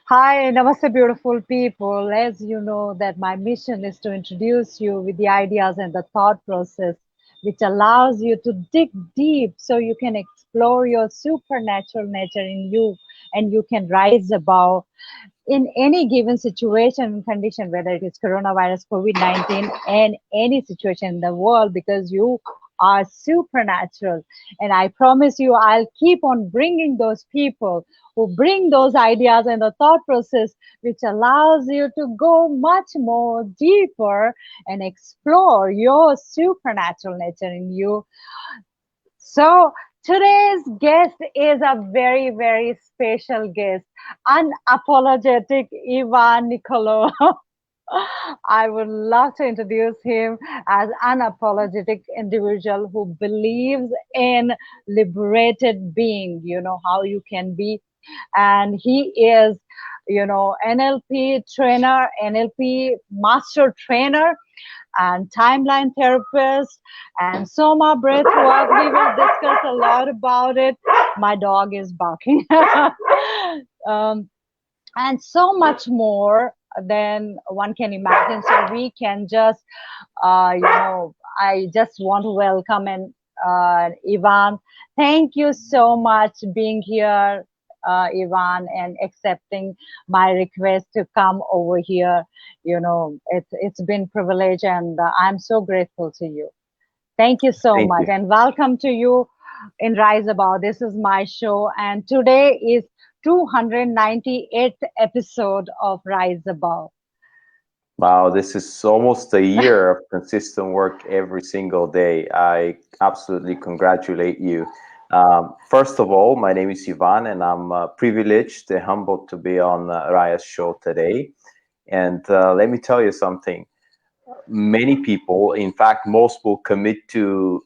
Hi, namaste, beautiful people. As you know, that my mission is to introduce you with the ideas and the thought process, which allows you to dig deep so you can explore your supernatural nature in you and you can rise above in any given situation and condition, whether it is coronavirus, COVID-19, and any situation in the world, because you are supernatural. And I promise you, I'll keep on bringing those people who bring those ideas and the thought process, which allows you to go much more deeper and explore your supernatural nature in you. So today's guest is a very, very special guest, unapologetic Ivan Nikolov. I would love to introduce him as unapologetic individual who believes in liberated being, how you can be. And he is, NLP trainer, NLP master trainer, and timeline therapist and soma breath work. We will discuss a lot about it. My dog is barking. um, and so much more than one can imagine. So we can just, I just want to welcome and Ivan. Thank you so much being here, Ivan, and accepting my request to come over here. It's been privilege, and I'm so grateful to you. Thank you so Thank much, you. and welcome to you in Rise Above. This is my show, and today is 298th episode of Rise Above. Wow, this is almost a year of consistent work every single day. I absolutely congratulate you. First of all, my name is Ivan, and I'm privileged and humbled to be on Raya's show today. And let me tell you something. Many people, in fact, most will commit to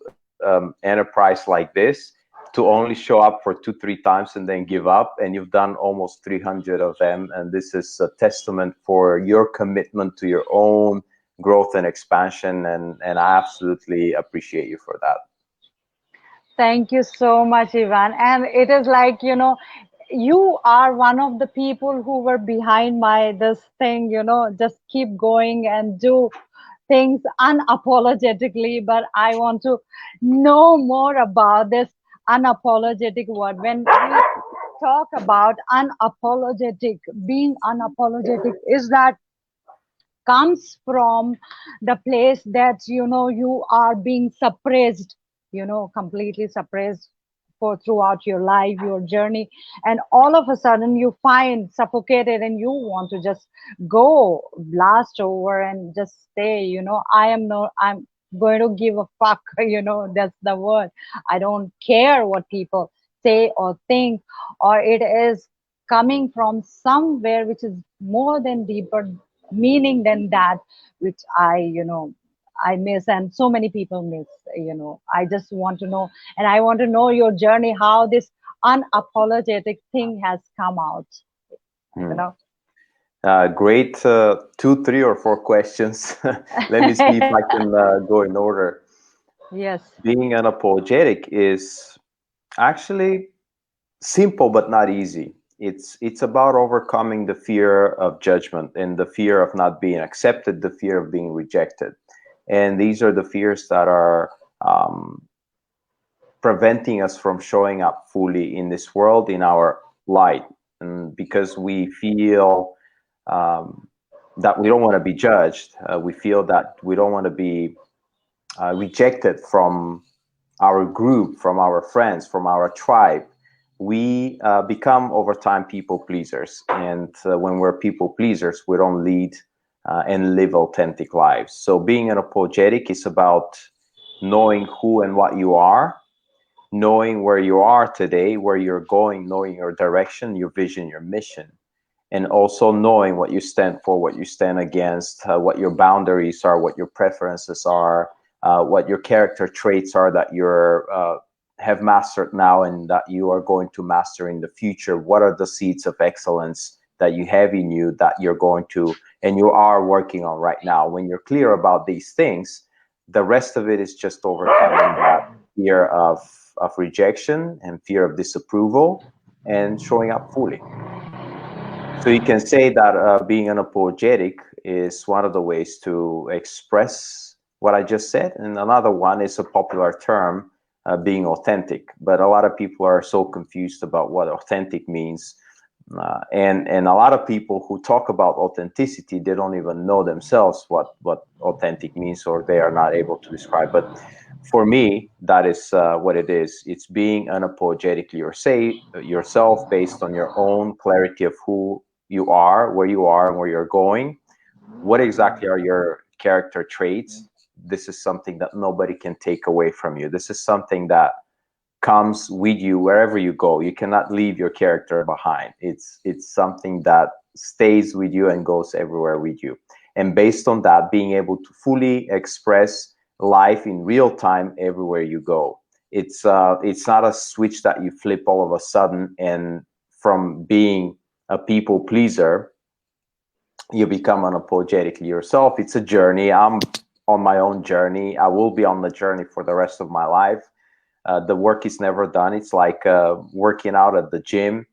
enterprise like this to only show up for 2, 3 times and then give up. And you've done almost 300 of them. And this is a testament for your commitment to your own growth and expansion. And I absolutely appreciate you for that. Thank you so much, Ivan. And it is like, you are one of the people who were behind my this thing, just keep going and do things unapologetically. But I want to know more about this unapologetic word. When we talk about unapologetic, being unapologetic, is that comes from the place that you are being suppressed, completely suppressed for throughout your life, your journey, and all of a sudden you find suffocated and you want to just go blast over and just stay. I'm going to give a fuck. That's the word. I don't care what people say or think, or it is coming from somewhere which is more than deeper meaning than that, which I miss, and so many people miss. I just want to know, and I want to know your journey, how this unapologetic thing has come out. you Hmm. know Great 2, 3, or 4 questions. Let me see if I can go in order. Yes. Being unapologetic is actually simple but not easy. It's about overcoming the fear of judgment and the fear of not being accepted, the fear of being rejected. And these are the fears that are preventing us from showing up fully in this world, in our light. And because we feel that we don't want to be judged, we feel that we don't want to be rejected from our group, from our friends, from our tribe, we become over time people pleasers. And when we're people pleasers, we don't lead and live authentic lives. So being an apologetic is about knowing who and what you are, knowing where you are today, where you're going, knowing your direction, your vision, your mission, and also knowing what you stand for, what you stand against, what your boundaries are, what your preferences are, what your character traits are that you're have mastered now and that you are going to master in the future. What are the seeds of excellence that you have in you that you're going to and you are working on right now? When you're clear about these things, the rest of it is just overcoming that fear of rejection and fear of disapproval and showing up fully. So you can say that being unapologetic is one of the ways to express what I just said, and another one is a popular term, being authentic. But a lot of people are so confused about what authentic means, and a lot of people who talk about authenticity, they don't even know themselves what authentic means, or they are not able to describe. But for me, that is what it is. It's being unapologetically yourself, based on your own clarity of who you are, and where you're going. What exactly are your character traits? This is something that nobody can take away from you. This is something that comes with you wherever you go. You cannot leave your character behind. It's something that stays with you and goes everywhere with you. And based on that, being able to fully express life in real time everywhere you go. It's not a switch that you flip all of a sudden, and from being a people pleaser, you become unapologetically yourself. It's a journey. I'm on my own journey. I will be on the journey for the rest of my life. The work is never done. It's like working out at the gym.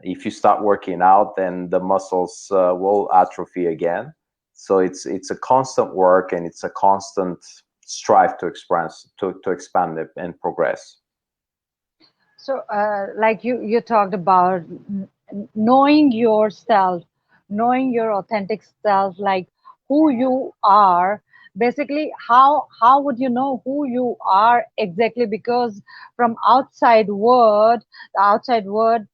If you stop working out, then the muscles will atrophy again. So it's a constant work, and it's a constant strive to expand it and progress. So, like you talked about knowing yourself, knowing your authentic self, like who you are. Basically, how would you know who you are exactly? Because from the outside word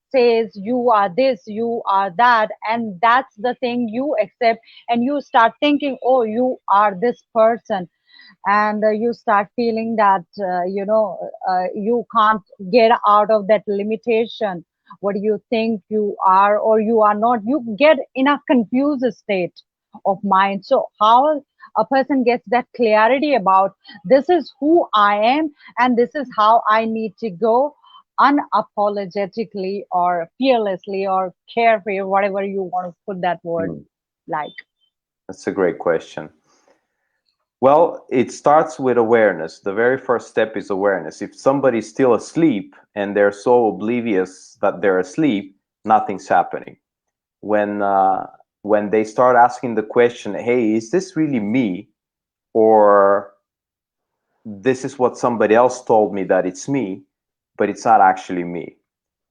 says you are this, you are that, and that's the thing you accept, and you start thinking, oh, you are this person, and you start feeling that you can't get out of that limitation. What do you think you are or you are not? You get in a confused state of mind. So how a person gets that clarity about this is who I am and this is how I need to go unapologetically or fearlessly or carefree, whatever you want to put that word Hmm. like? That's a great question. Well, it starts with awareness. The very first step is awareness. If somebody's still asleep and they're so oblivious that they're asleep, nothing's happening. When when they start asking the question, "Hey, is this really me?" or "This is what somebody else told me that it's me, but it's not actually me."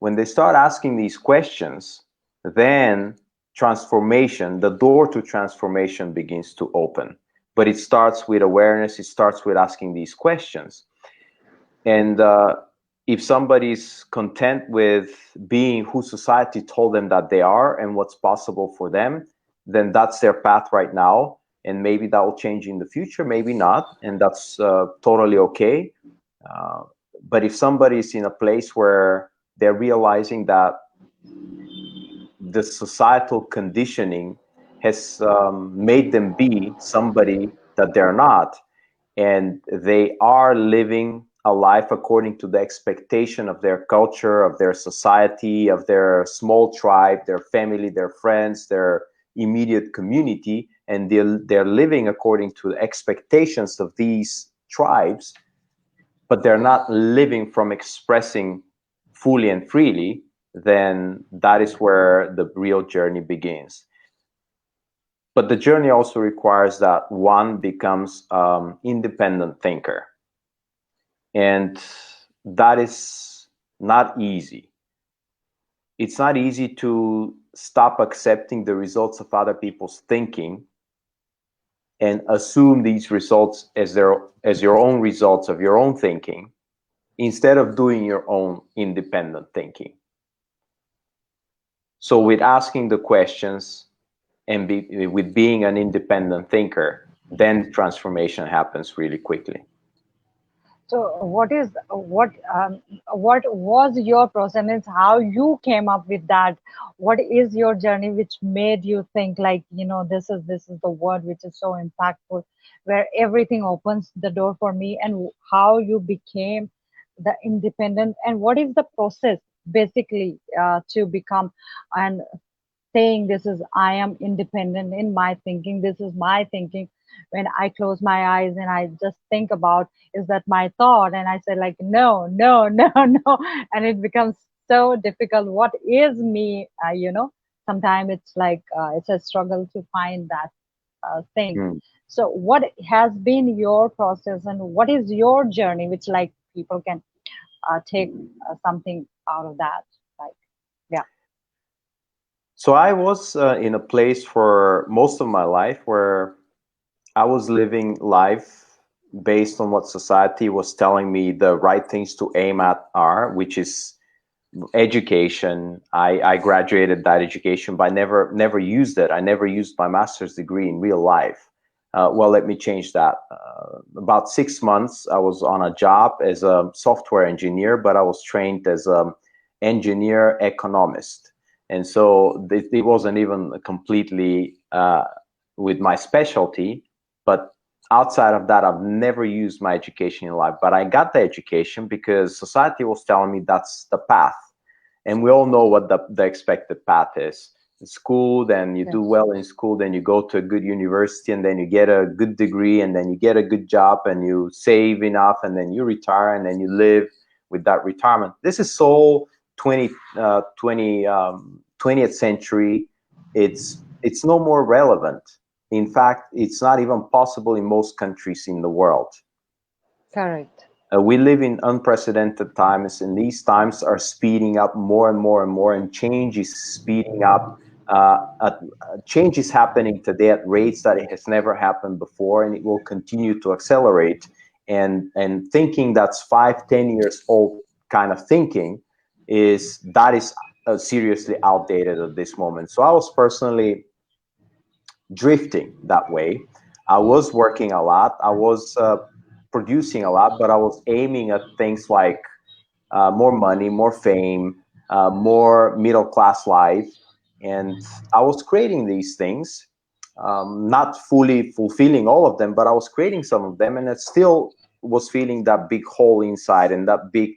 When they start asking these questions, then transformation, the door to transformation begins to open. But it starts with awareness, it starts with asking these questions. And if somebody's content with being who society told them that they are and what's possible for them, then that's their path right now. And maybe that will change in the future, maybe not. And that's totally okay. Uh, but if somebody's in a place where they're realizing that the societal conditioning has made them be somebody that they're not, and they are living a life according to the expectation of their culture, of their society, of their small tribe, their family, their friends, their immediate community, and they're living according to the expectations of these tribes, but they're not living from expressing fully and freely, then that is where the real journey begins. But the journey also requires that one becomes independent thinker, and that is not easy. It's not easy to stop accepting the results of other people's thinking and assume these results as your own results of your own thinking, instead of doing your own independent thinking. So with asking the questions and with being an independent thinker, then transformation happens really quickly. So what was your process? Means how you came up with that? What is your journey which made you think like, this is the word which is so impactful, where everything opens the door for me, and how you became the independent, and what is the process basically to become and saying this is I am independent in my thinking, this is my thinking. When I close my eyes and I just think about, is that my thought, and I say like no, no, no, no, and it becomes so difficult. What is me? sometimes it's like it's a struggle to find that thing. Mm. So what has been your process and what is your journey, which like people can take something out of that? Like, yeah. So I was in a place for most of my life where I was living life based on what society was telling me the right things to aim at are, which is education. I graduated that education, but I never used it. I never used my master's degree in real life. Well, let me change that. About 6 months, I was on a job as a software engineer, but I was trained as an engineer economist, and so it wasn't even completely with my specialty. But outside of that, I've never used my education in life. But I got the education because society was telling me that's the path, and we all know what the expected path is. In school, then you do Yes. well in school, then you go to a good university, and then you get a good degree, and then you get a good job, and you save enough, and then you retire, and then you live with that retirement. This is so 20th century. It's no more relevant. In fact, it's not even possible in most countries in the world. Correct. We live in unprecedented times, and these times are speeding up more and more and more, and change is speeding up. Change is happening today at rates that it has never happened before, and it will continue to accelerate. And thinking that's 5, 10 years old kind of thinking is seriously outdated at this moment. So I was personally drifting that way. I was working a lot. I was producing a lot, but I was aiming at things like more money, more fame, more middle class life. And I was creating these things, not fully fulfilling all of them, but I was creating some of them. And it still was feeling that big hole inside, and that big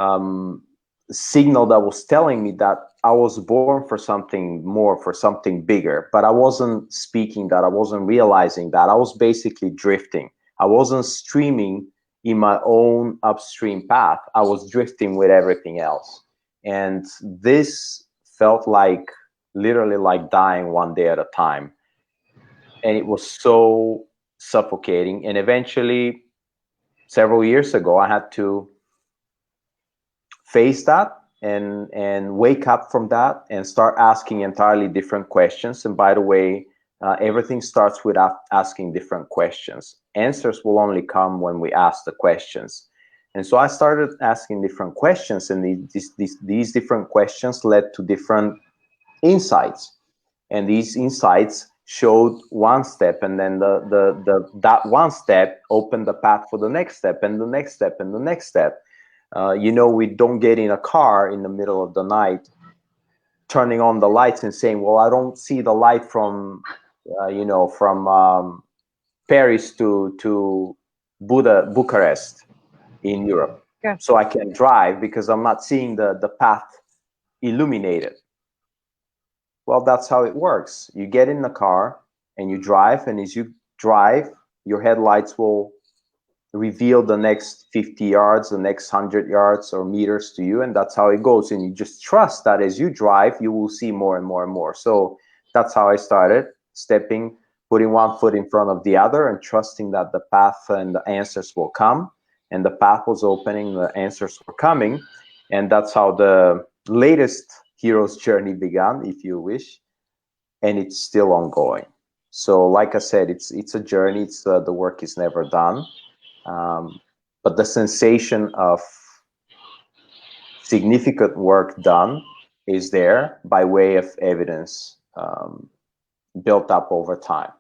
um, signal that was telling me that I was born for something more, for something bigger. But I wasn't speaking that. I wasn't realizing that. I was basically drifting. I wasn't streaming in my own upstream path. I was drifting with everything else. And this felt like literally like dying one day at a time. And it was so suffocating. And eventually, several years ago, I had to face that and wake up from that and start asking entirely different questions. And by the way, everything starts with asking different questions. Answers will only come when we ask the questions. And so I started asking different questions, and these different questions led to different insights. And these insights showed one step, and then that one step opened the path for the next step, and the next step, and the next step. We don't get in a car in the middle of the night, turning on the lights and saying, "Well, I don't see the light from, from Paris to Bucharest in Europe, Good. so I can drive because I'm not seeing the path illuminated." Well, that's how it works. You get in the car and you drive, and as you drive, your headlights will reveal the next 50 yards, the next 100 yards or meters to you, and that's how it goes. And you just trust that as you drive, you will see more and more and more. So that's how I started, stepping, putting one foot in front of the other, and trusting that the path and the answers will come. And the path was opening, the answers were coming, and that's how the latest hero's journey began, if you wish, and it's still ongoing. So, like I said, it's a journey. It's the work is never done, but the sensation of significant work done is there by way of evidence built up over time.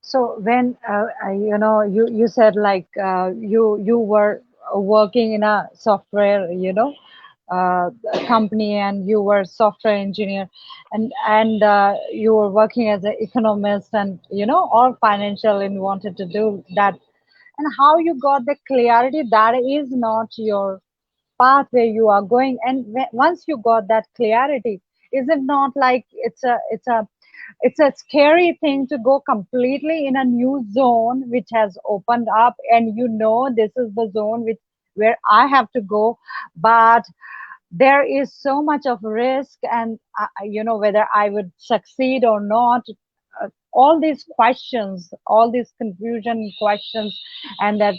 So when you said like you were working in a software company, and you were software engineer, and you were working as an economist, and all financial, and wanted to do that, and how you got the clarity that is not your path where you are going, and once you got that clarity, is it not like it's a scary thing to go completely in a new zone which has opened up, and this is the zone which where I have to go, but there is so much of risk, and whether I would succeed or not, all these questions, all these confusion questions, and that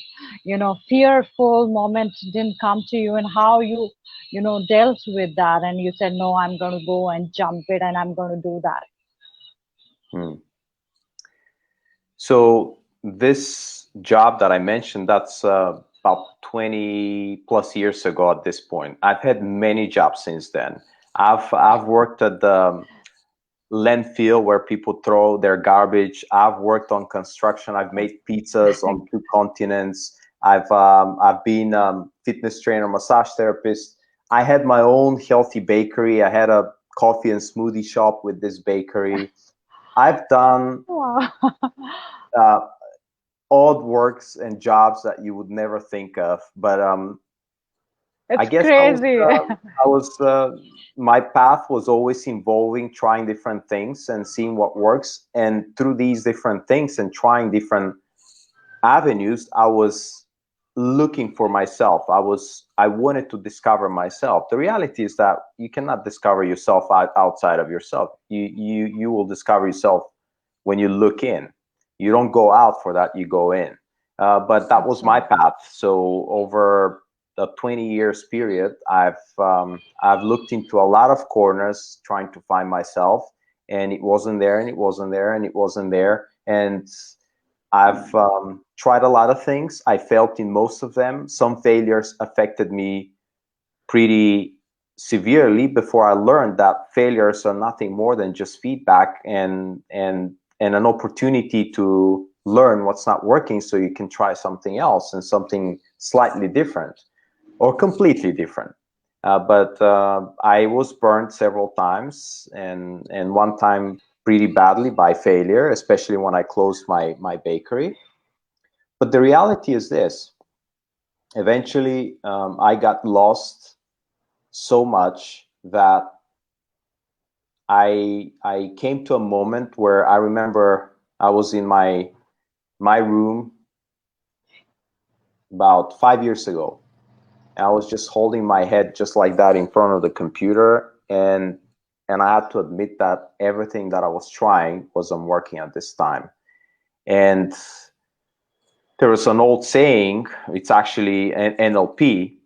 fearful moment didn't come to you, and how you dealt with that, and you said, no, I'm going to go and jump it, and I'm going to do that. Hmm. So this job that I mentioned, that's about 20 plus years ago at this point. I've had many jobs since then. I've worked at the landfill where people throw their garbage. I've worked on construction. I've made pizzas on 2 continents. I've been fitness trainer, massage therapist. I had my own healthy bakery. I had a coffee and smoothie shop with this bakery. I've done Wow. uh, odd works and jobs that you would never think of. But I It's guess crazy. I was, my path was always involving trying different things and seeing what works. And through these different things and trying different avenues, I was looking for myself. I wanted to discover myself. The reality is that you cannot discover yourself outside of yourself. You will discover yourself when you look in. You don't go out for that, you go in. But that was my Absolutely. path. So over the 20 years period, I've looked into a lot of corners trying to find myself, and it wasn't there, and it wasn't there, and it wasn't there. And I've tried a lot of things. I failed in most of them. Some failures affected me pretty severely before I learned that failures are nothing more than just feedback and an opportunity to learn what's not working so you can try something else and something slightly different or completely different. But I was burned several times, and one time pretty badly by failure, especially when I closed my bakery. But the reality is this: eventually, I got lost so much that I came to a moment where I remember I was in my room about 5 years ago. I was just holding my head just like that in front of the computer, and I had to admit that everything that I was trying wasn't working at this time. And there was an old saying, it's actually an NLP,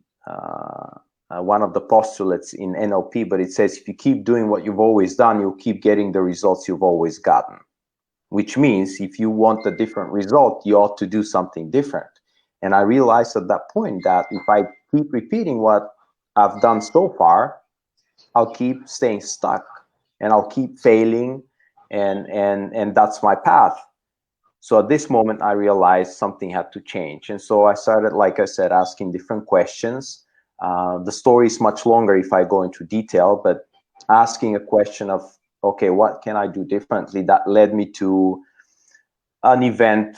one of the postulates in NLP, but it says if you keep doing what you've always done, you'll keep getting the results you've always gotten, which means if you want a different result, you ought to do something different. And I realized at that point that if I keep repeating what I've done so far, I'll keep staying stuck and I'll keep failing, and that's my path. So at this moment, I realized something had to change. And so I started, like I said, asking different questions. The story is much longer if I go into detail, but asking a question of, okay, what can I do differently? That led me to an event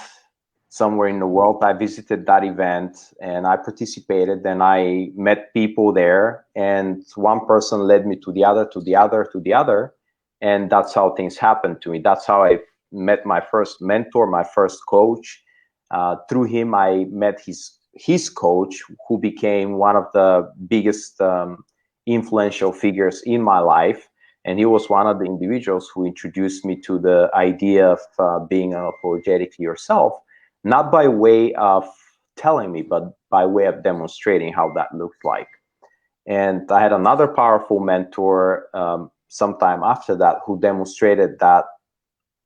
somewhere in the world. I visited that event and I participated, and I met people there, and one person led me to the other, to the other, to the other. And that's how things happened to me. That's how I met my first mentor, my first coach. Through him, I met his coach, who became one of the biggest influential figures in my life. And he was one of the individuals who introduced me to the idea of being unapologetic yourself, not by way of telling me, but by way of demonstrating how that looked like. And I had another powerful mentor sometime after that who demonstrated that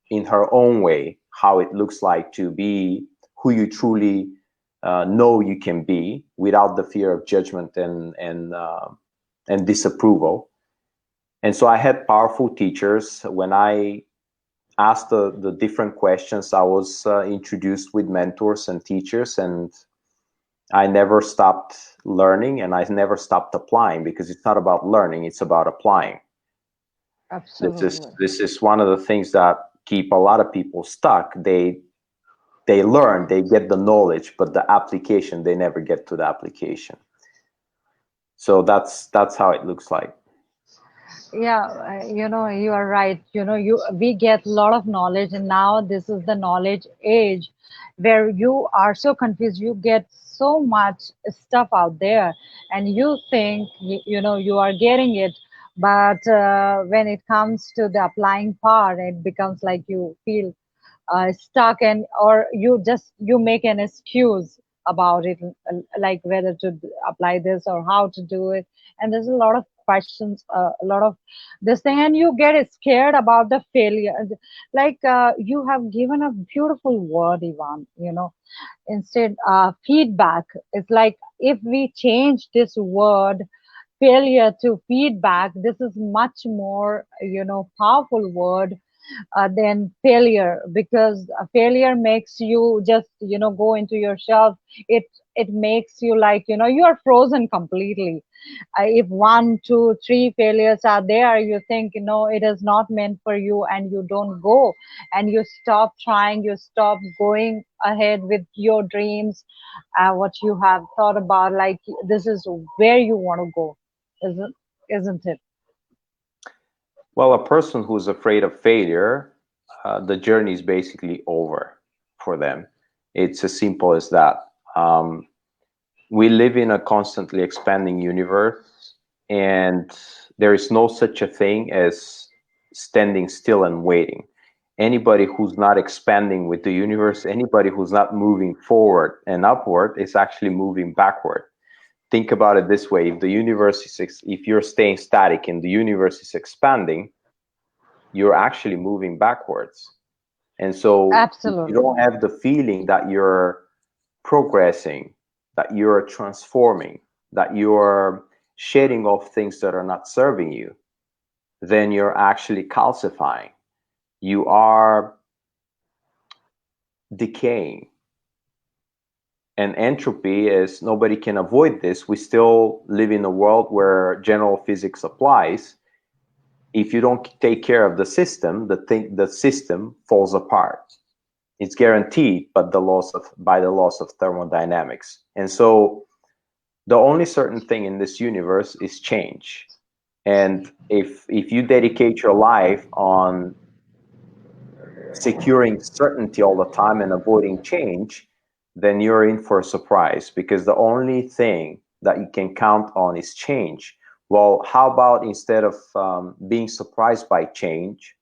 in her own way, how it looks like to be who you truly know you can be without the fear of judgment and disapproval. And so I had powerful teachers. When I asked the different questions, I was introduced with mentors and teachers, and I never stopped learning and I never stopped applying, because it's not about learning, it's about applying. This is Absolutely. this is one of the things that keep a lot of people stuck. They learn, they get the knowledge, but the application, they never get to the application. So that's how it looks like. Yeah, you are right. We get a lot of knowledge, and now this is the knowledge age where you are so confused. You get so much stuff out there, and you think you are getting it, but when it comes to the applying part, it becomes like you feel stuck, and or you make an excuse about it, like whether to apply this or how to do it. And there's a lot of questions, a lot of this thing, and you get scared about the failure. Like you have given a beautiful word, Ivan, instead feedback. It's like if we change this word failure to feedback, this is much more powerful word than failure, because failure makes you just go into your shelf. It makes you like you are frozen completely. If one, two, three failures are there, you think it is not meant for you, and you don't go, and you stop trying, you stop going ahead with your dreams, what you have thought about, like this is where you want to go, isn't it? Well, a person who's afraid of failure, the journey is basically over for them. It's as simple as that. We live in a constantly expanding universe, and there is no such a thing as standing still and waiting. Anybody who's not expanding with the universe, anybody who's not moving forward and upward, is actually moving backward. Think about it this way: if you're staying static and the universe is expanding, you're actually moving backwards. And so if you Absolutely. don't have the feeling that you're progressing, that you're transforming, that you're shedding off things that are not serving you, then you're actually calcifying. You are decaying. And entropy is, nobody can avoid this. We still live in a world where general physics applies. If you don't take care of the system, the system falls apart. It's guaranteed, but by the laws of thermodynamics. And so the only certain thing in this universe is change. And if you dedicate your life on securing certainty all the time and avoiding change, then you're in for a surprise, because the only thing that you can count on is change. Well, how about instead of being surprised by change,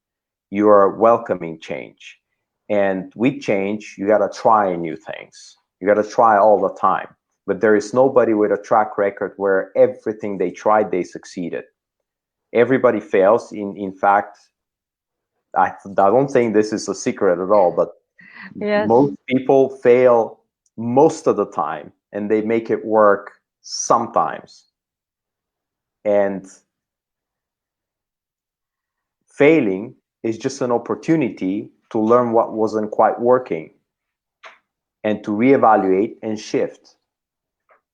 you are welcoming change? And with change, you got to try new things. You got to try all the time. But there is nobody with a track record where everything they tried, they succeeded. Everybody fails. In fact, I don't think this is a secret at all, but Yes. most people fail most of the time, and they make it work sometimes. And failing is just an opportunity to learn what wasn't quite working and to reevaluate and shift.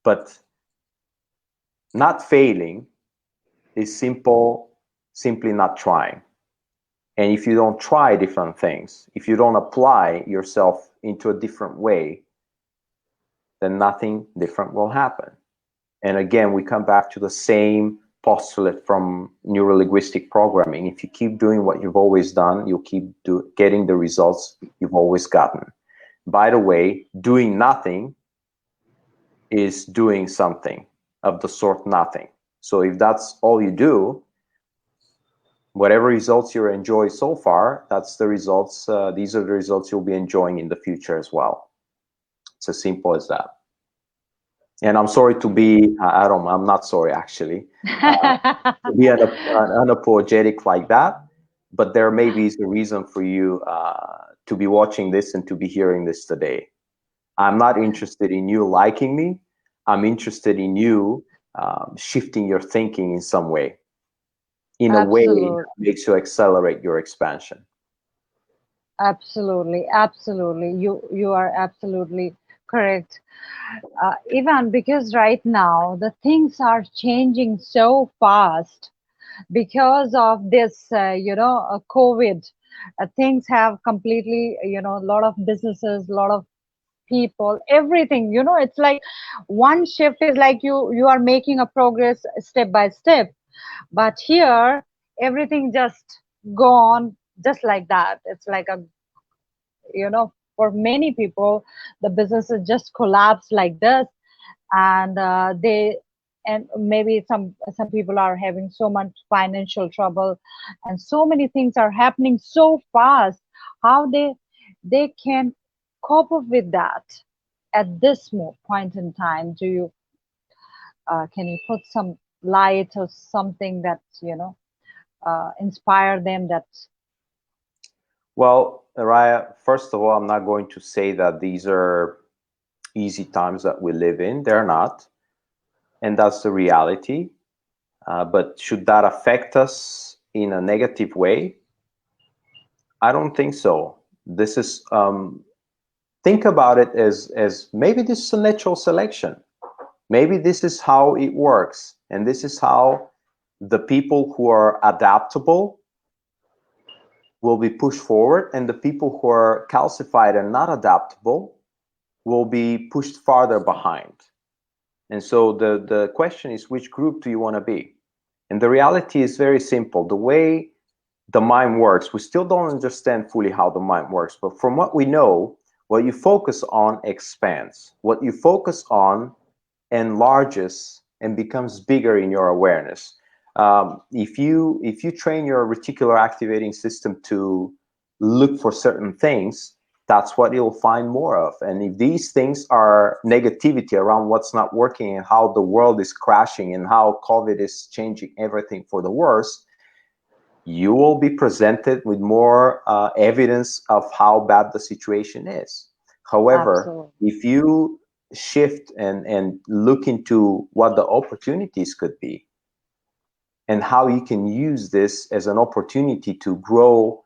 But not failing is simply not trying. And if you don't try different things, if you don't apply yourself into a different way, then nothing different will happen. And again, we come back to the same postulate from neurolinguistic programming. If you keep doing what you've always done, you'll keep getting the results you've always gotten. By the way, doing nothing is doing something of the sort nothing. So if that's all you do, whatever results you enjoy so far, that's the results. These are the results you'll be enjoying in the future as well. It's as simple as that. And I'm sorry to be, I'm not sorry actually, to be unapologetic like that, but there maybe is a reason for you to be watching this and to be hearing this today. I'm not interested in you liking me. I'm interested in you shifting your thinking in some way, in a way that Absolutely. makes you accelerate your expansion. Absolutely, absolutely. You are absolutely correct, Ivan. Because right now the things are changing so fast because of this, COVID. Things have completely, a lot of businesses, a lot of people, everything. It's like one shift is like you are making a progress step by step, but here everything just go on just like that. It's like a for many people, the businesses just collapse like this, and and maybe some people are having so much financial trouble, and so many things are happening so fast. How they can cope up with that at this point in time? Do you can you put some light or something that inspire them that? Well, Raya, first of all, I'm not going to say that these are easy times that we live in. They're not, and that's the reality. But should that affect us in a negative way? I don't think so. This is think about it as maybe this is a natural selection. Maybe this is how it works, and this is how the people who are adaptable will be pushed forward, and the people who are calcified and not adaptable will be pushed farther behind. And so the question is, which group do you want to be? And the reality is very simple. The way the mind works, we still don't understand fully how the mind works, but from what we know, what you focus on expands. What you focus on enlarges and becomes bigger in your awareness. If you train your reticular activating system to look for certain things, that's what you'll find more of. And if these things are negativity around what's not working and how the world is crashing and how COVID is changing everything for the worse, you will be presented with more evidence of how bad the situation is. However, Absolutely. if you shift and look into what the opportunities could be and how you can use this as an opportunity to grow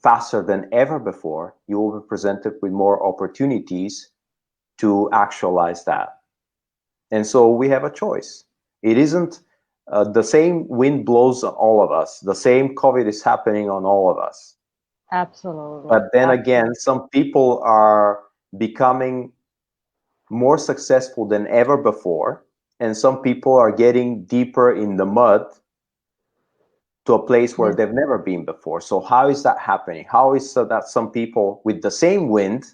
faster than ever before, you will be presented with more opportunities to actualize that. And so we have a choice. It isn't the same wind blows on all of us. The same COVID is happening on all of us. Absolutely. But then again, Absolutely. some people are becoming more successful than ever before, and some people are getting deeper in the mud to a place where Yes. they've never been before. So how is that happening? How is it that some people with the same wind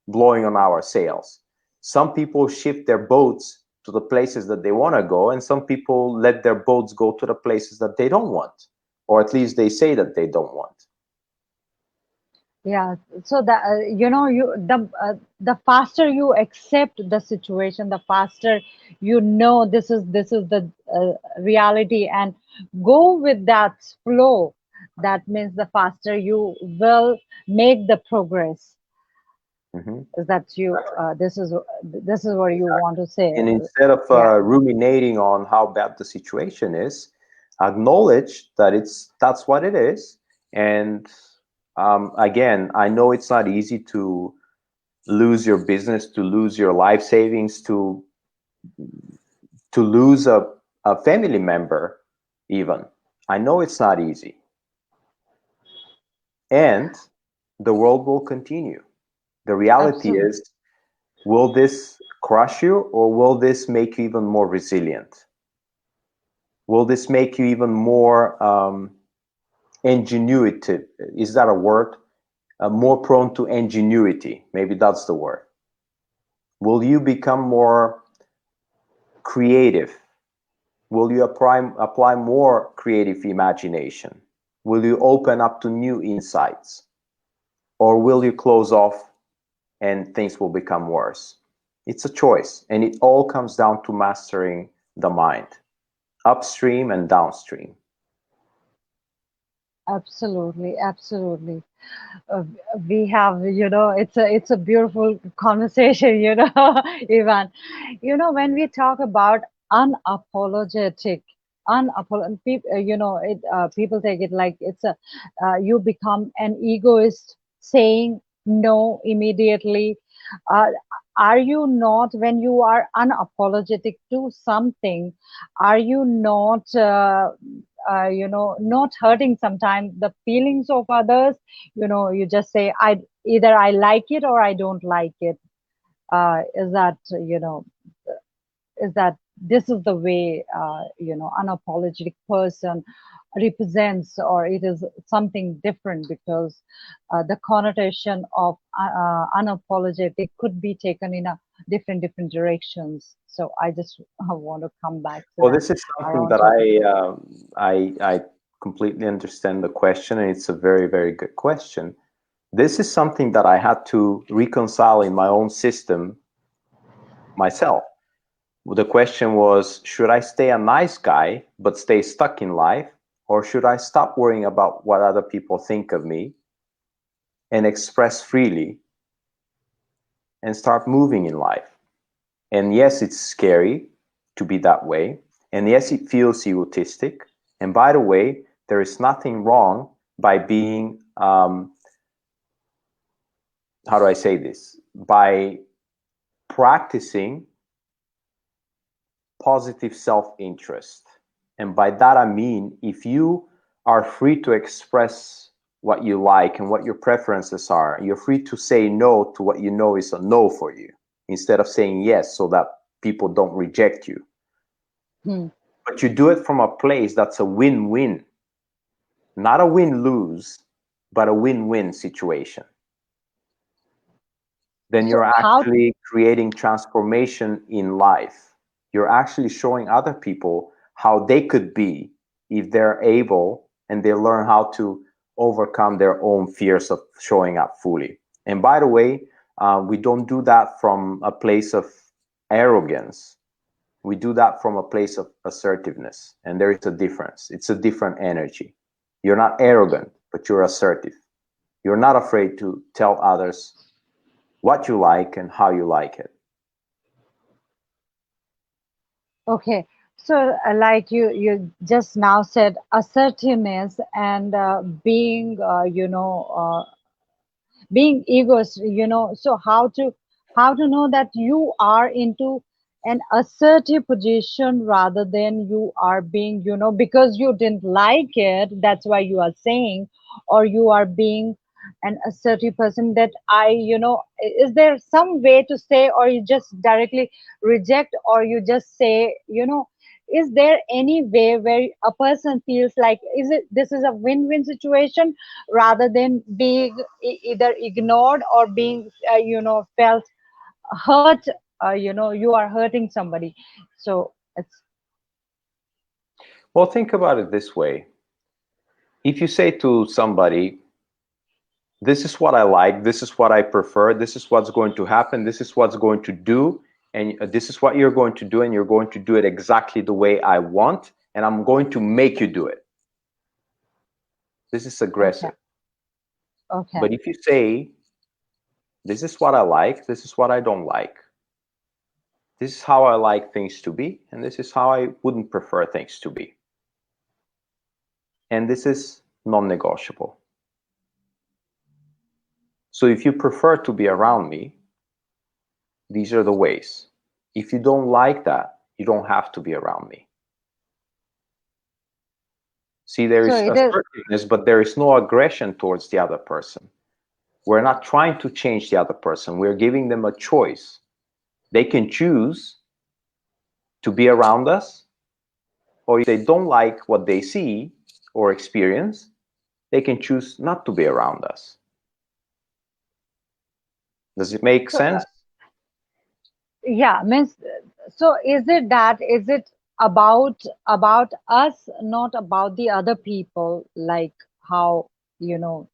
blowing on our sails? Some people shift their boats to the places that they want to go, and some people let their boats go to the places that they don't want, or at least they say that they don't want. Yeah, so that the faster you accept the situation, the faster this is the reality, and go with that flow. That means the faster you will make the progress. Mhm. Is that you? This is what you want to say? And instead of Yeah, ruminating on how bad the situation is, acknowledge that that's what it is. And again, I know it's not easy to lose your business, to lose your life savings, to lose a family member, even. I know it's not easy. And the world will continue. The reality absolutely, is, will this crush you or will this make you even more resilient? Will this make you even more ingenuitive? Is that a word? More prone to ingenuity. Maybe that's the word. Will you become more creative? Will you apply more creative imagination? Will you open up to new insights? Or will you close off and things will become worse? It's a choice, and it all comes down to mastering the mind, upstream and downstream. absolutely, absolutely. uh, we have, it's a beautiful conversation, Ivan. When we talk about unapologetic people, people take it like it's a you become an egoist saying no immediately. uh, are you not, when you are unapologetic to something, are you not not hurting sometimes the feelings of others? You just say, either I like it or I don't like it. Is that, is that this is the way, unapologetic person represents, or it is something different, because the connotation of unapologetic could be taken in a different directions. So I just want to come back to Well, that, this is our something own that topic. I completely understand the question, and it's a very, very good question. This is something that I had to reconcile in my own system myself. The question was, should I stay a nice guy but stay stuck in life, or should I stop worrying about what other people think of me and express freely and start moving in life? And yes, it's scary to be that way. And yes, it feels egotistic. And by the way, there is nothing wrong by being, how do I say this? By practicing positive self-interest. And by that, I mean, if you are free to express what you like and what your preferences are, you're free to say no to what you know is a no for you, instead of saying yes so that people don't reject you. Hmm. But you do it from a place that's a win-win, not a win-lose, but a win-win situation. Then So you're how? actually creating transformation in life. You're actually showing other people how they could be if they're able and they learn how to overcome their own fears of showing up fully. And by the way, we don't do that from a place of arrogance. We do that from a place of assertiveness. And there is a difference. It's a different energy. You're not arrogant, but you're assertive. You're not afraid to tell others what you like and how you like it. Okay, so like you just now said, assertiveness and being, being egoist, so how to know that you are into an assertive position rather than you are being, because you didn't like it, that's why you are saying, or you are being an assertive person, that is there some way to say, or you just directly reject, or you just say, is there any way where a person feels like, is it this is a win-win situation, rather than being either ignored or being felt hurt, you are hurting somebody? So it's Well, think about it this way. If you say to somebody, this is what I like, this is what I prefer, this is what's going to happen, this is what's going to do, and this is what you're going to do, and you're going to do it exactly the way I want, and I'm going to make you do it. This is okay. aggressive. Okay. But if you say, this is what I like, this is what I don't like, this is how I like things to be, and this is how I wouldn't prefer things to be, and this is non-negotiable. So if you prefer to be around me, these are the ways. If you don't like that, you don't have to be around me. See, there So is it is. assertiveness, but there is no aggression towards the other person. We're not trying to change the other person. We're giving them a choice. They can choose to be around us, or if they don't like what they see or experience, they can choose not to be around us. Does it make So sense? yeah, means, so is it that, is it about us, not about the other people, like how, you know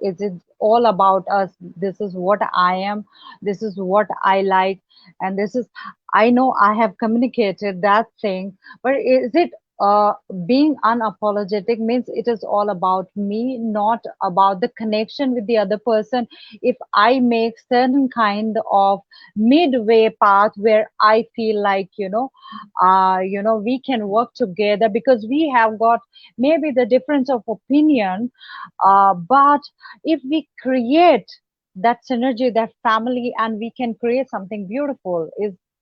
is it all about us? This is what I am, this is what I like, and this is, I know I have communicated that thing, but is it uh, being unapologetic means it is all about me, not about the connection with the other person? If I make certain kind of midway path where I feel like, we can work together, because we have got maybe the difference of opinion, but if we create that synergy, that family, and we can create something beautiful,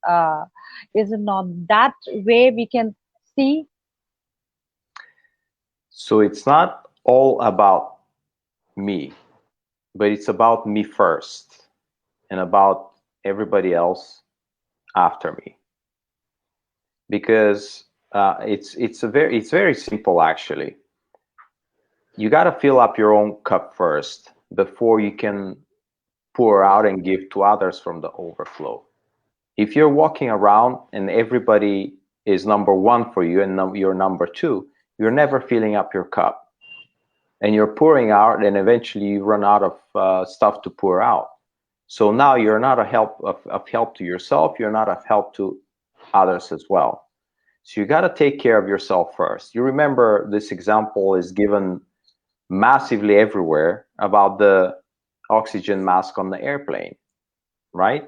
uh, is it not that way we can see? So it's not all about me, but it's about me first and about everybody else after me. Because It's very simple actually. You got to fill up your own cup first before you can pour out and give to others from the overflow. If you're walking around and everybody is number one for you and you're number two, you're never filling up your cup, and you're pouring out, and eventually you run out of stuff to pour out. So now you're not a help to yourself. You're not of help to others as well. So you got to take care of yourself first. You remember this example is given massively everywhere about the oxygen mask on the airplane, right?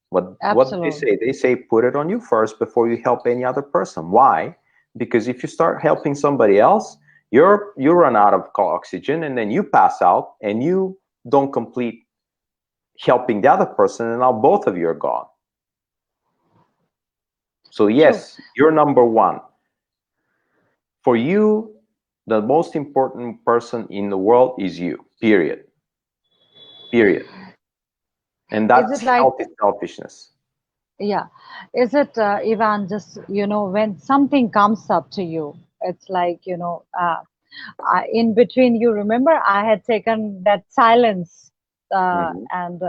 What do they Absolutely. say? They say put it on you first before you help any other person. Why? Because if you start helping somebody else, you run out of oxygen, and then you pass out, and you don't complete helping the other person, and now both of you are gone. So True. yes, you're number one. For you, the most important person in the world is you. Period. Period. And Is it that's like, healthy selfishness. yeah, is it, Ivan, just, when something comes up to you, it's like, in between, you remember I had taken that silence, Mm-hmm. and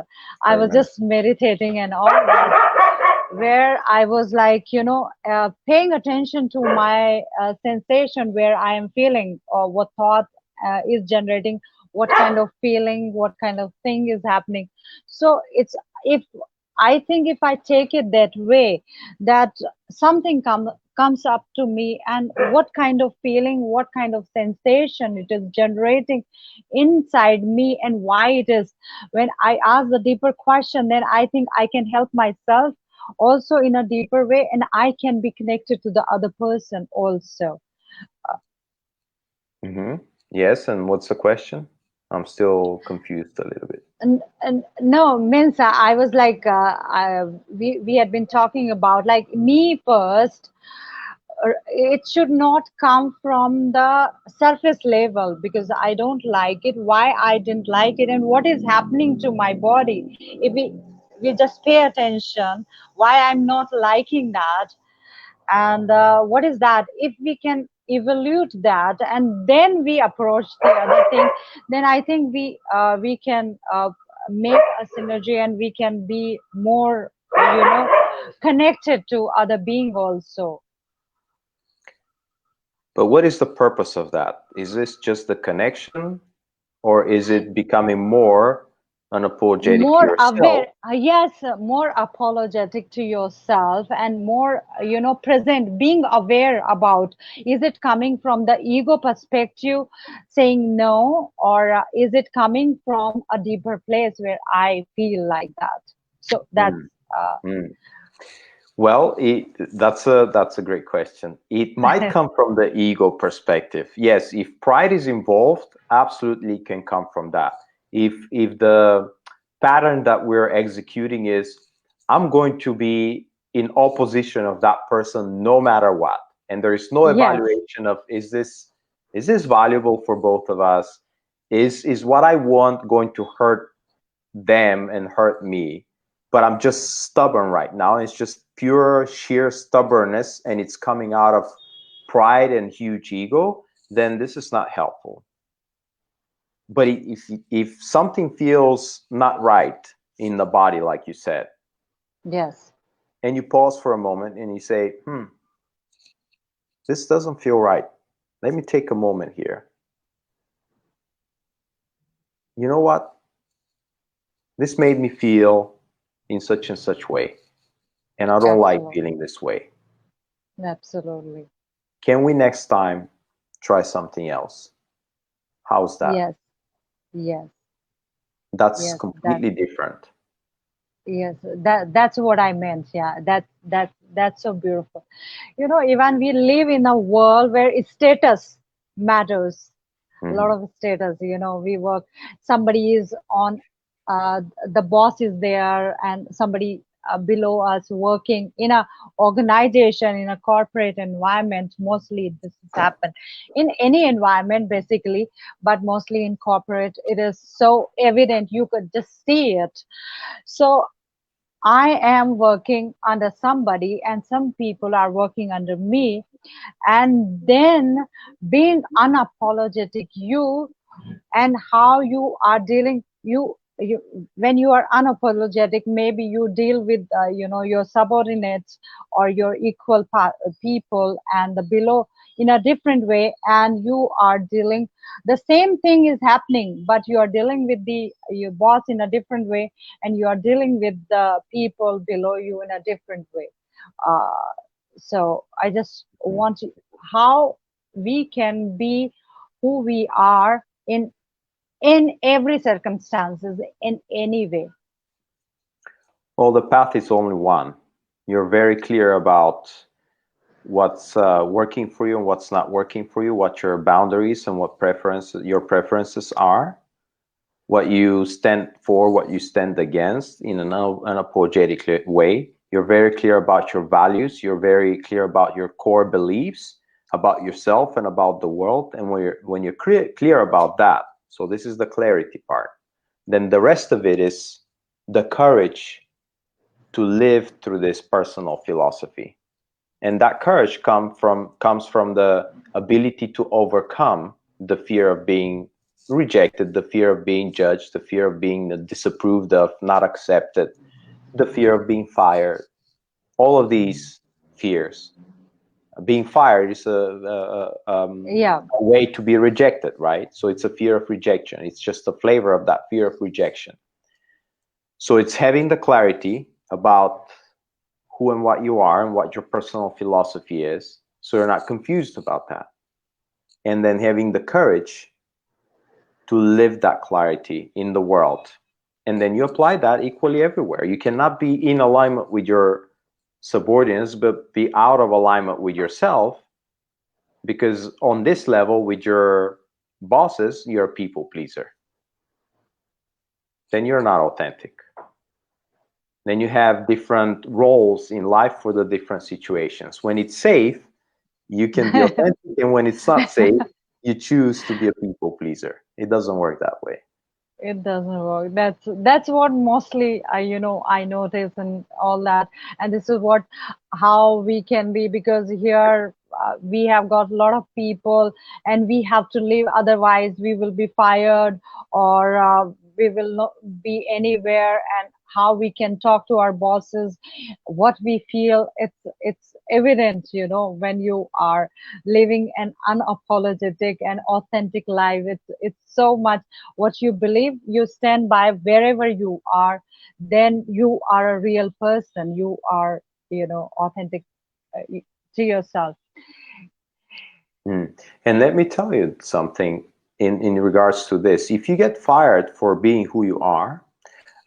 I I was remember. just meditating and all that, where I was like, paying attention to my sensation, where I am feeling, or what thought is generating, what kind of feeling, what kind of thing is happening. So it's, if I think if I take it that way, that something comes up to me, and what kind of feeling, what kind of sensation it is generating inside me, and why it is, when I ask the deeper question, then I think I can help myself also in a deeper way, and I can be connected to the other person also. Mm-hmm. Yes, and what's the question? I'm still confused a little bit. And no, means I was like, we had been talking about like me first. It should not come from the surface level, because I don't like it, why I didn't like it, and what is happening to my body. If we just pay attention, why I'm not liking that, and what is that, if we can evaluate that, and then we approach the other thing, then I think we can make a synergy, and we can be more, connected to other being also. But what is the purpose of that? Is this just the connection, or is it becoming more unapologetic to More aware, yourself? yes, more apologetic to yourself, and more, present, being aware about, is it coming from the ego perspective, saying no, or is it coming from a deeper place where I feel like that. So that's, Mm, uh, mm. Well, that's a great question. It might come from the ego perspective. Yes, if pride is involved, absolutely can come from that. If the pattern that we're executing is, I'm going to be in opposition of that person no matter what, and there is no yes, evaluation of, is this valuable for both of us? Is what I want going to hurt them and hurt me? But I'm just stubborn right now. It's just pure sheer stubbornness, and it's coming out of pride and huge ego. Then this is not helpful. But if something feels not right in the body, like you said, yes, and you pause for a moment and you say, this doesn't feel right, let me take a moment here. You know what, this made me feel in such and such way, and I don't like absolutely, feeling this way. absolutely, Can we next time try something else? How's that? yes, yes, That's yes, that, completely different. yes, that's what I meant. Yeah, that's so beautiful. Even we live in a world where status matters. A lot Hmm. of status, we work, somebody is on, the boss is there, and somebody below us working in a organization, in a corporate environment. Mostly this has happened in any environment basically, but mostly in corporate it is so evident, you could just see it. So I am working under somebody and some people are working under me, and then being unapologetic you, and how you are dealing, you when you are unapologetic, maybe you deal with your subordinates or your equal people and the below in a different way, and you are dealing, the same thing is happening, but you are dealing with the your boss in a different way, and you are dealing with the people below you in a different way. uh, so I just want to, how we can be who we are in every circumstances, in any way. Well, the path is only one. You're very clear about what's working for you and what's not working for you, what your boundaries and what your preferences are, what you stand for, what you stand against in an unapologetic way. You're very clear about your values. You're very clear about your core beliefs about yourself and about the world. And when you're clear about that, so this is the clarity part, then the rest of it is the courage to live through this personal philosophy. And that courage comes from the ability to overcome the fear of being rejected, the fear of being judged, the fear of being disapproved of, not accepted, the fear of being fired. All of these fears. Being fired is Yeah. a way to be rejected, right? So it's a fear of rejection. It's just a flavor of that fear of rejection. So it's having the clarity about who and what you are and what your personal philosophy is, so you're not confused about that. And then having the courage to live that clarity in the world. And then you apply that equally everywhere. You cannot be in alignment with your subordinates, but be out of alignment with yourself, because on this level, with your bosses, you're a people pleaser. Then you're not authentic. Then you have different roles in life for the different situations. When it's safe, you can be authentic, and when it's not safe, you choose to be a people pleaser. It doesn't work that way. It doesn't work. That's what mostly I notice and all that. And this is what how we can be, because here we have got a lot of people and we have to leave, otherwise we will be fired, or we will not be anywhere. And how we can talk to our bosses, what we feel, it's evident, when you are living an unapologetic and authentic life. It's so much what you believe, you stand by wherever you are, then you are a real person, you are authentic to yourself. And let me tell you something in regards to this. If you get fired for being who you are,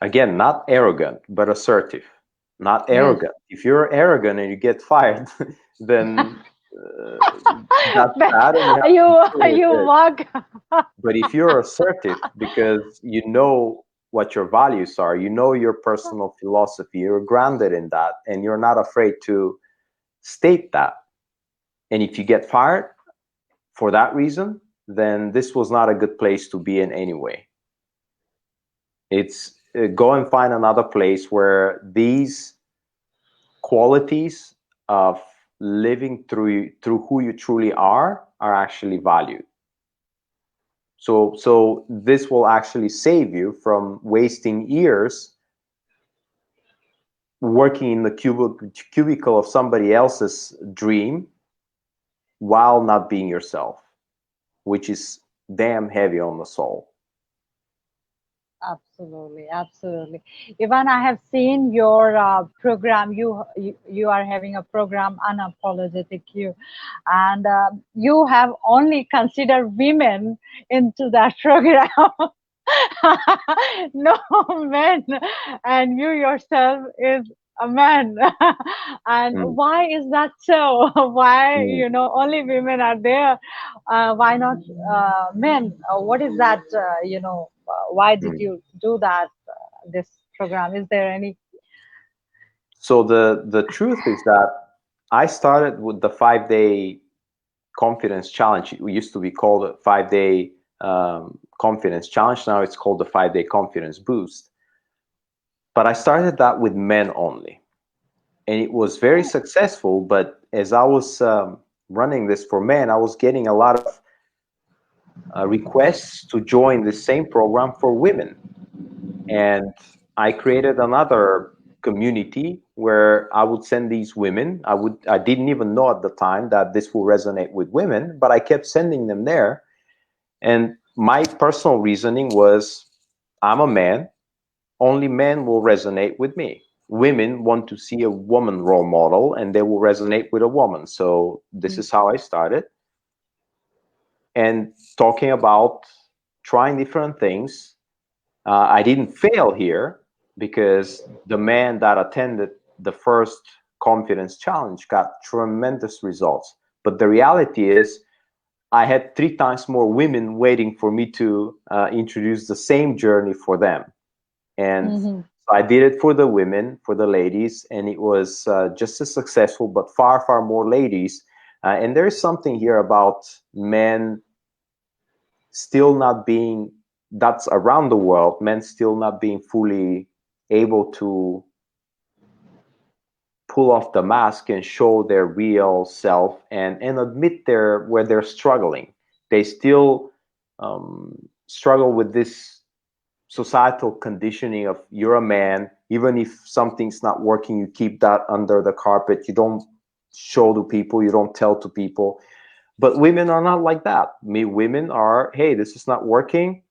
again, not arrogant, but assertive. Not Yes. arrogant. If you're arrogant and you get fired, then that's bad, and you have to deal with You it. walk. But if you're assertive because you know what your values are, you know your personal philosophy, you're grounded in that, and you're not afraid to state that. And if you get fired for that reason, then this was not a good place to be in anyway. It's go and find another place where these qualities of living through who you truly are actually valued. So this will actually save you from wasting years working in the cubicle of somebody else's dream while not being yourself, which is damn heavy on the soul. Absolutely, absolutely. Ivan, I have seen your program. You are having a program, Unapologetic You, and you have only considered women into that program. No men, and you yourself is a man. And Mm. why is that so? Why Mm. only women are there? Why not men? What is that? Why did Mm. you do that? This program, is there any? So the truth is that I started with the 5-day confidence challenge. It used to be called a 5-day confidence challenge. Now it's called the 5-day confidence boost. But I started that with men only, and it was very successful. But as I was running this for men, I was getting a lot of requests to join the same program for women. And I created another community where I would send these women. I didn't even know at the time that this will resonate with women, but I kept sending them there. And my personal reasoning was, I'm a man, only men will resonate with me. Women want to see a woman role model and they will resonate with a woman. So this is how I started. And talking about trying different things, I didn't fail here because the man that attended the first confidence challenge got tremendous results. But the reality is, I had 3 times more women waiting for me to introduce the same journey for them. And so I did it for the women, for the ladies, and it was just as successful, but far, far more ladies. And there is something here about men still not being, that's around the world, men still not being fully able to pull off the mask and show their real self and admit where they're struggling. They still struggle with this societal conditioning of, you're a man, even if something's not working, you keep that under the carpet, you don't show to people, you don't tell to people. But women are not like that. Women are, hey, this is not working.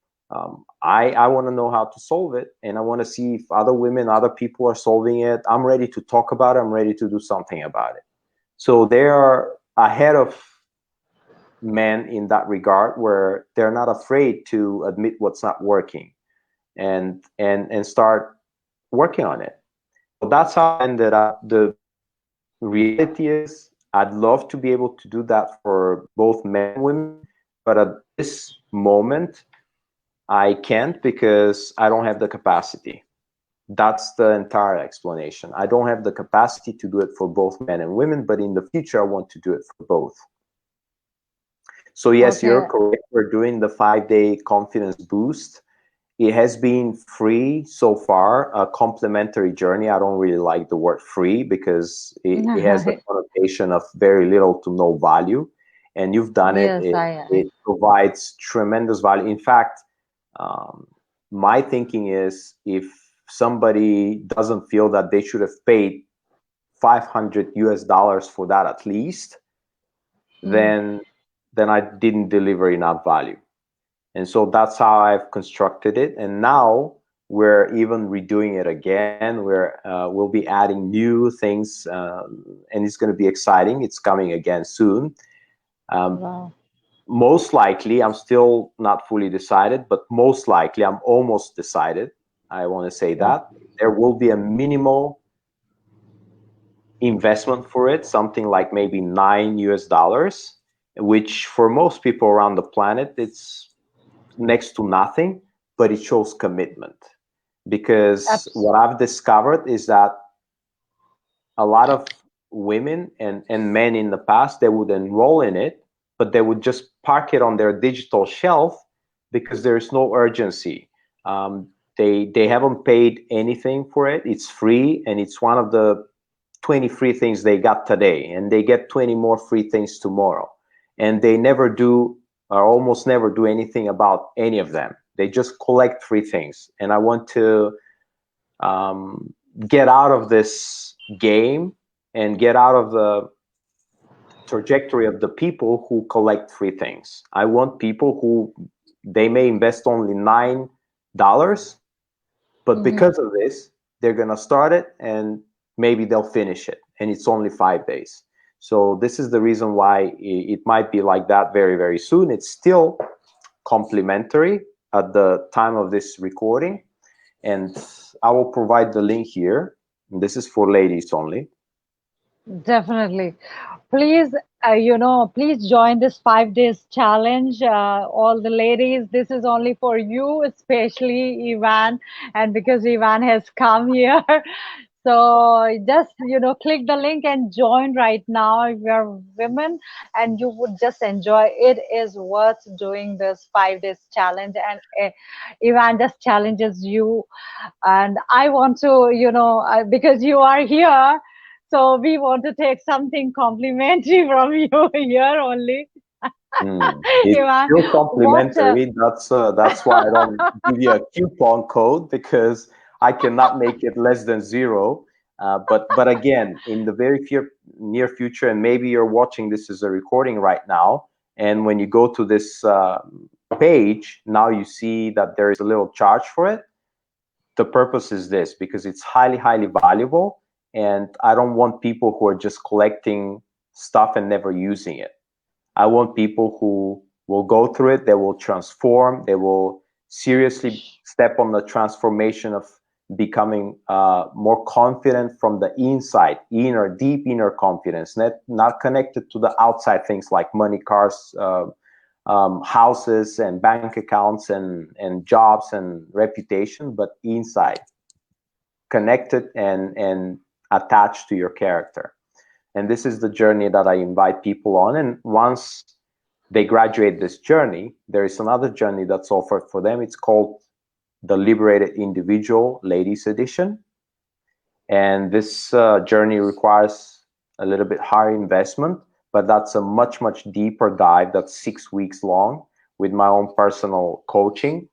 I want to know how to solve it, and I want to see if other women, other people are solving it. I'm ready to talk about it. I'm ready to do something about it. So they are ahead of men in that regard, where they're not afraid to admit what's not working and start working on it. So that's how I ended up. The reality is, I'd love to be able to do that for both men and women, but at this moment, I can't because I don't have the capacity. That's the entire explanation. I don't have the capacity to do it for both men and women, but in the future, I want to do it for both. So yes, you're Okay. correct. We're doing the 5-day confidence boost. It has been free so far, a complimentary journey. I don't really like the word free because it has a connotation of very little to no value. And you've done it. Yes, It provides tremendous value. In fact, my thinking is, if somebody doesn't feel that they should have paid $500 for that at least, then I didn't deliver enough value. And so that's how I've constructed it. And now we're even redoing it again. We'll be adding new things, and it's going to be exciting. It's coming again soon. wow. Most likely, I'm still not fully decided, but most likely I'm almost decided. I want to say that there will be a minimal investment for it, something like maybe $9, which for most people around the planet, it's next to nothing, but it shows commitment. Because what I've discovered is that a lot of women and men in the past, they would enroll in it, but they would just park it on their digital shelf because there's no urgency. They haven't paid anything for it. It's free, and it's one of the 20 free things they got today, and they get 20 more free things tomorrow. And they never do, or almost never do, anything about any of them. They just collect free things. And I want to get out of this game and get out of the trajectory of the people who collect free things. I want people who, they may invest only $9, but because of this, they're going to start it and maybe they'll finish it. And it's only 5 days. So this is the reason why it might be like that very, very soon. It's still complimentary at the time of this recording. And I will provide the link here. And this is for ladies only. Definitely. Please, please join this 5 days challenge. All the ladies, this is only for you, especially Ivan, and because Ivan has come here. So just, click the link and join right now if you're women, and you would just enjoy. It is worth doing this 5 days challenge. And Ivan just challenges you. And I want to, because you are here, so we want to take something complimentary from you here only. It's Ivan, still what? complimentary. That's why I don't give you a coupon code, because I cannot make it less than zero. But again, in the very near future, and maybe you're watching this as a recording right now, and when you go to this page, now you see that there is a little charge for it. The purpose is this, because it's highly, highly valuable, and I don't want people who are just collecting stuff and never using it. I want people who will go through it, they will transform, they will seriously step on the transformation of becoming more confident from the inside, deep inner confidence, not connected to the outside things like money, cars, houses and bank accounts and jobs and reputation, but inside, connected and attached to your character. And this is the journey that I invite people on. And once they graduate this journey, there is another journey that's offered for them. It's called the Liberated Individual Ladies Edition. And this journey requires a little bit higher investment, but that's a much, much deeper dive. That's 6 weeks long with my own personal coaching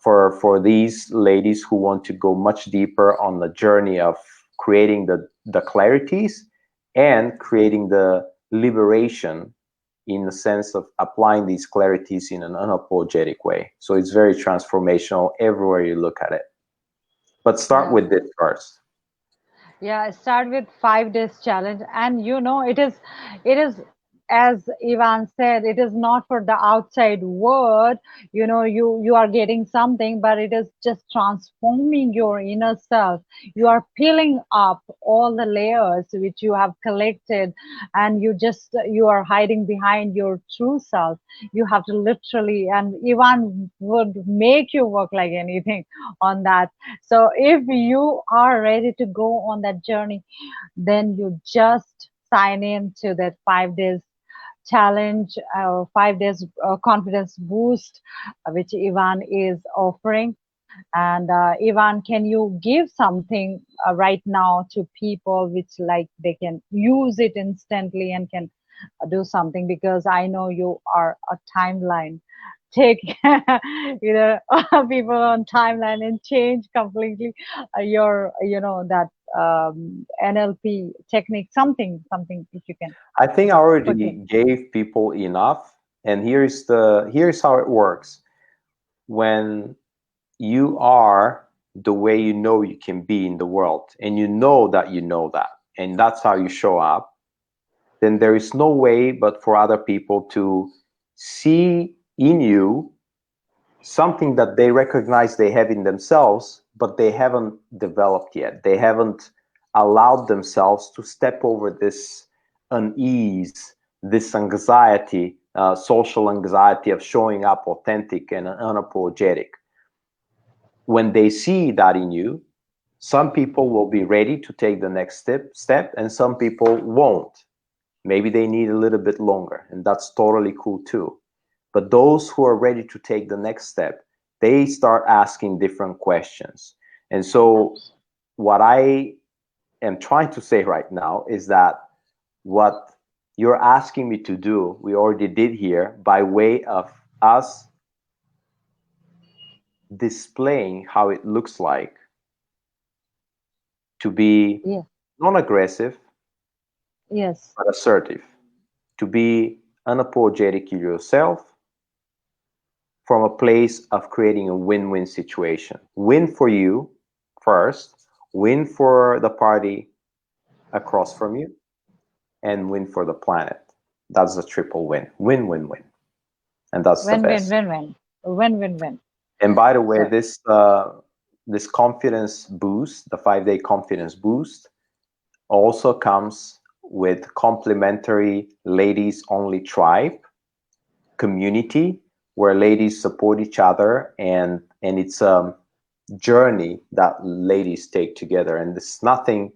for these ladies who want to go much deeper on the journey of creating the clarities and creating the liberation, in the sense of applying these clarities in an unapologetic way. So it's very transformational everywhere you look at it. But start Yeah. with this first. Yeah, start with 5 days challenge. And it is, as Ivan said, it is not for the outside world. You are getting something, but it is just transforming your inner self. You are peeling up all the layers which you have collected, and you are hiding behind your true self. You have to literally, and Ivan would make you work like anything on that. So if you are ready to go on that journey, then you just sign in to that 5 days challenge, 5 days confidence boost, which Ivan is offering. And Ivan, can you give something right now to people which like they can use it instantly and can do something? Because I know you are a timeline. Take people on timeline and change completely your that NLP technique. Something if you can I think I put it. already gave people enough. And here's how it works. When you are the way you know you can be in the world, and you know that, and that's how you show up, then there is no way but for other people to see in you something that they recognize they have in themselves, but they haven't developed yet. They haven't allowed themselves to step over this unease, this anxiety, social anxiety of showing up authentic and unapologetic. When they see that in you, some people will be ready to take the next step, and some people won't. Maybe they need a little bit longer, and that's totally cool too. But those who are ready to take the next step, they start asking different questions. And so what I am trying to say right now is that what you're asking me to do, we already did here by way of us displaying how it looks like to be Yeah. non-aggressive Yes. but assertive, to be unapologetic to yourself from a place of creating a win-win situation. Win for you first, win for the party across from you, and win for the planet. That's the triple win. Win, win, win. And that's the Win win best. win win win win win. And by the way, So this confidence boost, the 5-day confidence boost, also comes with complimentary ladies only tribe community where ladies support each other, and it's journey that ladies take together. And there's nothing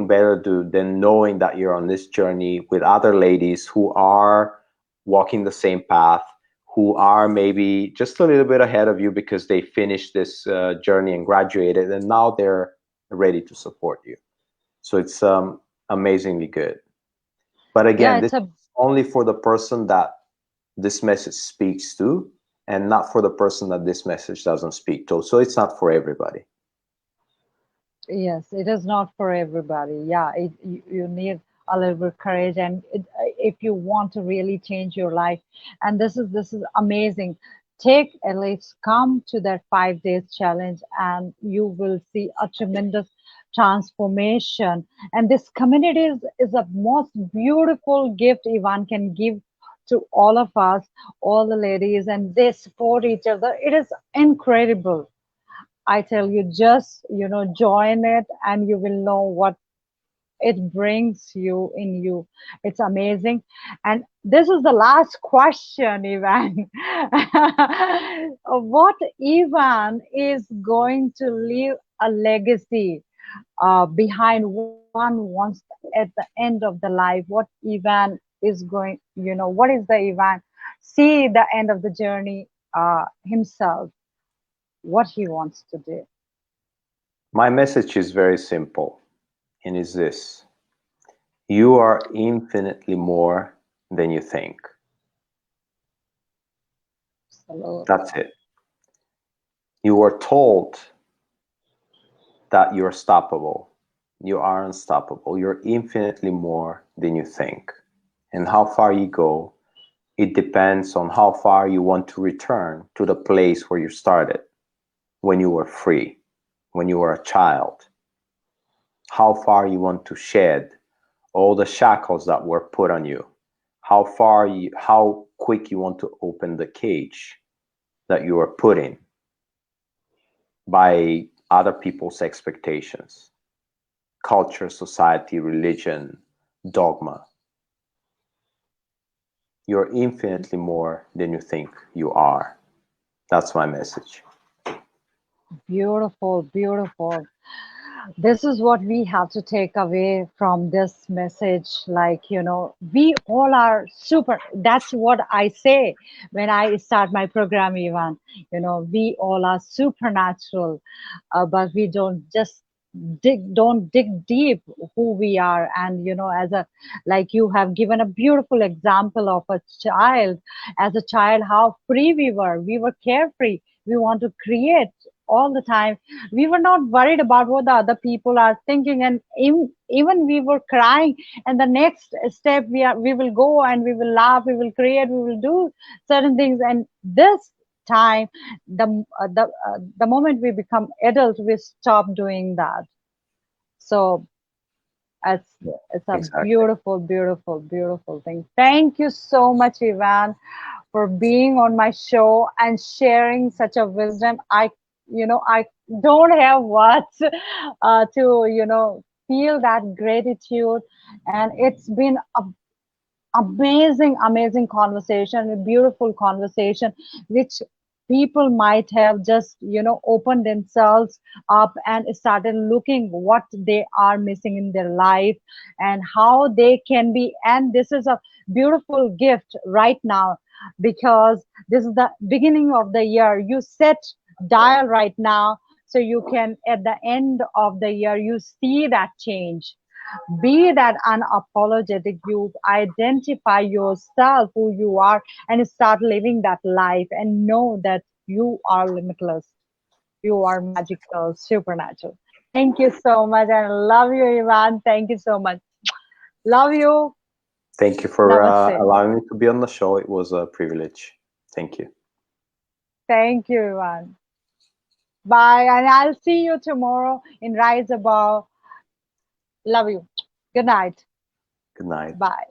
better than knowing that you're on this journey with other ladies who are walking the same path, who are maybe just a little bit ahead of you because they finished this journey and graduated, and now they're ready to support you. So it's amazingly good. But Yeah, again, it's this a is only for the person that this message speaks to, and not for the person that this message doesn't speak to. So it's not for everybody. Yes, it is not for everybody. Yeah, you need a little bit courage, and if you want to really change your life, and this is amazing. Take at least come to that 5 days challenge, and you will see a tremendous transformation. And this community is a most beautiful gift Ivan can give to all of us, all the ladies, and they support each other. It is incredible. I tell you, just join it, and you will know what it brings you in you. It's amazing. And this is the last question, Ivan. What Ivan is going to leave a legacy behind one wants at the end of the life? What Ivan is going, what is the Ivan see the end of the journey himself? What he wants to do? My message is very simple, and is this: you are infinitely more than you think. Absolutely. That's it. You are told that you're stoppable. You are unstoppable. You're infinitely more than you think. And how far you go, it depends on how far you want to return to the place where you started, when you were free, when you were a child. How far you want to shed all the shackles that were put on you. How quick you want to open the cage that you were put in by other people's expectations, culture, society, religion, dogma. You're infinitely more than you think you are. That's my message. Beautiful, beautiful. This is what we have to take away from this message. Like, we all are super. That's what I say when I start my program, Ivan. We all are supernatural, but we don't dig deep who we are. And, like you have given a beautiful example of a child. As a child, how free we were. We were carefree. We want to create all the time. We were not worried about what the other people are thinking, and even we were crying, and the next step we will go and we will laugh, we will create, we will do certain things. And this time, the moment we become adults, we stop doing that. So it's it's a Exactly. beautiful, beautiful, beautiful thing. Thank you so much, Ivan, for being on my show and sharing such a wisdom. I don't have words to, feel that gratitude. And it's been a amazing, amazing conversation, a beautiful conversation, which people might have just, opened themselves up and started looking what they are missing in their life and how they can be. And this is a beautiful gift right now, because this is the beginning of the year. You set dial right now, so you can at the end of the year you see that change. Be that unapologetic. You identify yourself who you are and start living that life, and know that you are limitless, you are magical, supernatural. Thank you so much, and I love you, Ivan. Thank you so much. Love you. Thank you for Namaste. allowing me to be on the show. It was a privilege. Thank you. Thank you, Ivan. Bye, and I'll see you tomorrow in Rise Above. Love you. Good night. Good night. Bye.